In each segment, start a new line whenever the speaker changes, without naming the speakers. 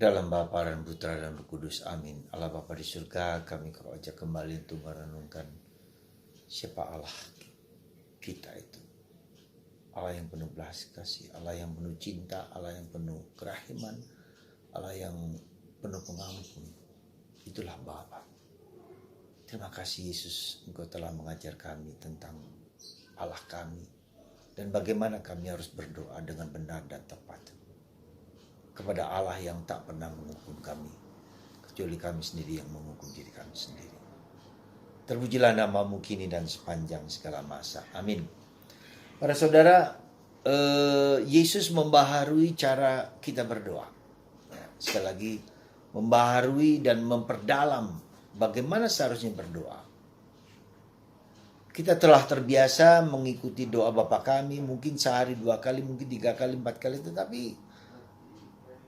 Dalam Bapa dan Putra dan Roh Kudus, amin. Allah Bapa di surga, kami kau ajak kembali untuk merenungkan siapa Allah kita itu. Allah yang penuh belas kasih, Allah yang penuh cinta, Allah yang penuh kerahiman, Allah yang penuh pengampun. Itulah Bapa. Terima kasih Yesus, Engkau telah mengajar kami tentang Allah kami dan bagaimana kami harus berdoa dengan benar dan tepat kepada Allah yang tak pernah menghukum kami, kecuali kami sendiri yang menghukum diri kami sendiri. Terpujilah namamu kini dan sepanjang segala masa. Amin. Para saudara, Yesus membaharui cara kita berdoa. Sekali lagi, membaharui dan memperdalam bagaimana seharusnya berdoa. Kita telah terbiasa mengikuti doa Bapa kami, mungkin sehari 2 kali, mungkin 3 kali, 4 kali, tetapi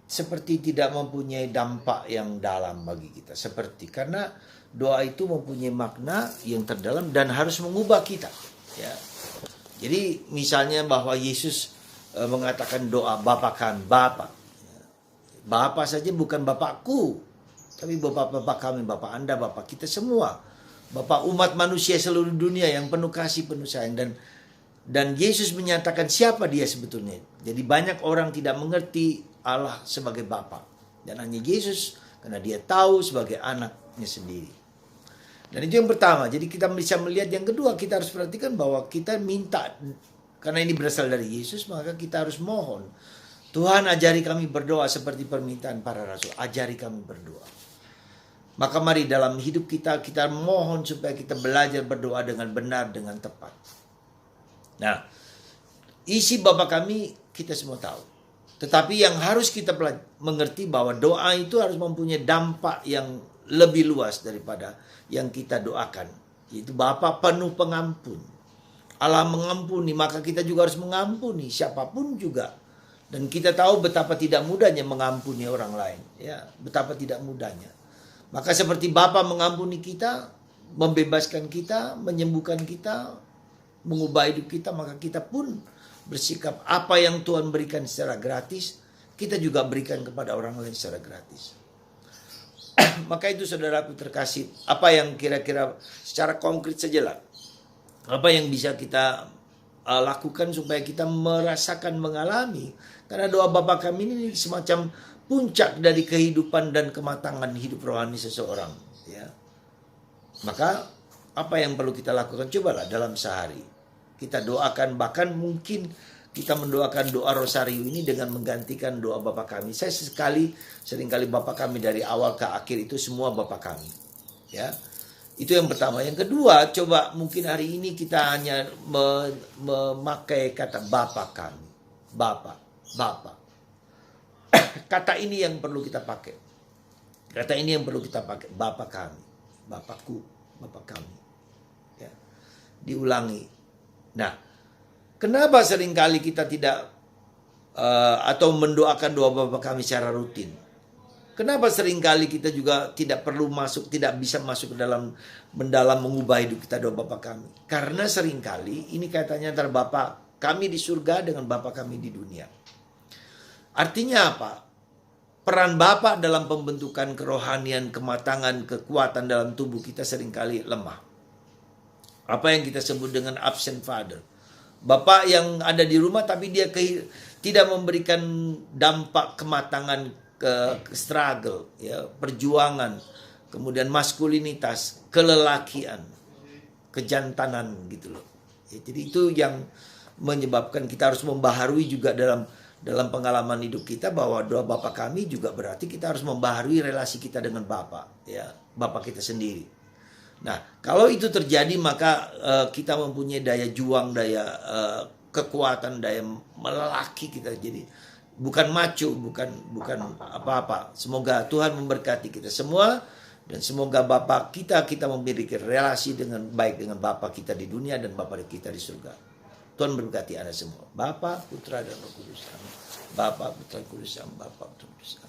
seperti tidak mempunyai dampak yang dalam bagi kita. Seperti karena doa itu mempunyai makna yang terdalam dan harus mengubah kita. Ya. Jadi misalnya bahwa Yesus mengatakan doa Bapa kami, Bapa. Bapa saja bukan Bapakku, tapi Bapak kami, Bapak Anda, Bapak kita semua. Bapak umat manusia seluruh dunia yang penuh kasih, penuh sayang. Dan Yesus menyatakan siapa dia sebetulnya. Jadi banyak orang tidak mengerti Allah sebagai Bapa. Dan hanya Yesus karena dia tahu sebagai anaknya sendiri. Dan itu yang pertama. Jadi kita bisa melihat yang kedua. Kita harus perhatikan bahwa kita minta. Karena ini berasal dari Yesus, maka kita harus mohon. Tuhan ajari kami berdoa seperti permintaan para rasul. Ajari kami berdoa. Maka mari dalam hidup kita mohon supaya kita belajar berdoa dengan benar, dengan tepat. Nah, isi Bapa kami kita semua tahu. Tetapi yang harus kita mengerti bahwa doa itu harus mempunyai dampak yang lebih luas daripada yang kita doakan. Yaitu Bapa penuh pengampun. Allah mengampuni, maka kita juga harus mengampuni siapapun juga. Dan kita tahu betapa tidak mudahnya mengampuni orang lain. Ya, betapa tidak mudahnya. Maka seperti Bapa mengampuni kita, membebaskan kita, menyembuhkan kita, mengubah hidup kita, maka kita pun bersikap apa yang Tuhan berikan secara gratis, kita juga berikan kepada orang lain secara gratis. Maka itu saudaraku terkasih, apa yang kira-kira secara konkret saja lah, apa yang bisa kita lakukan supaya kita merasakan, mengalami. Karena doa Bapa kami ini semacam puncak dari kehidupan dan kematangan hidup rohani seseorang. Ya. Maka apa yang perlu kita lakukan? Cobalah dalam sehari kita doakan, bahkan mungkin kita mendoakan doa Rosario ini dengan menggantikan doa Bapa kami. Saya seringkali Bapa kami dari awal ke akhir itu semua Bapa kami. Ya. Itu yang pertama. Yang kedua, coba mungkin hari ini kita hanya memakai kata Bapa kami. Bapa. Kata ini yang perlu kita pakai. Kata ini yang perlu kita pakai. Bapa kami. Bapakku. Bapa kami. Ya. Diulangi. Nah, kenapa seringkali kita tidak atau mendoakan doa Bapa kami secara rutin? Kenapa seringkali kita juga tidak perlu masuk, tidak bisa masuk ke dalam mendalam mengubah hidup kita doa Bapa kami? Karena seringkali ini kaitannya antara Bapa kami di surga dengan Bapa kami di dunia. Artinya apa? Peran Bapa dalam pembentukan kerohanian, kematangan, kekuatan dalam tubuh kita seringkali lemah. Apa yang kita sebut dengan absent father. Bapak yang ada di rumah tapi dia tidak memberikan dampak kematangan, struggle, ya, perjuangan, kemudian maskulinitas, kelelakian, kejantanan gitu loh. Ya, jadi itu yang menyebabkan kita harus membaharui juga dalam pengalaman hidup kita bahwa doa Bapa kami juga berarti kita harus membaharui relasi kita dengan Bapa, ya, Bapa kita sendiri. Nah, kalau itu terjadi maka kita mempunyai daya juang, daya kekuatan, daya melelaki kita. Jadi bukan maco, bukan apa-apa. Semoga Tuhan memberkati kita semua dan semoga Bapa kita memiliki relasi dengan baik dengan Bapa kita di dunia dan Bapa kita di surga. Tuhan memberkati Anda semua. Bapa, Putra dan Roh Kudus. Bapa, Putra, Kudus, Bapa, Putra, Kudus.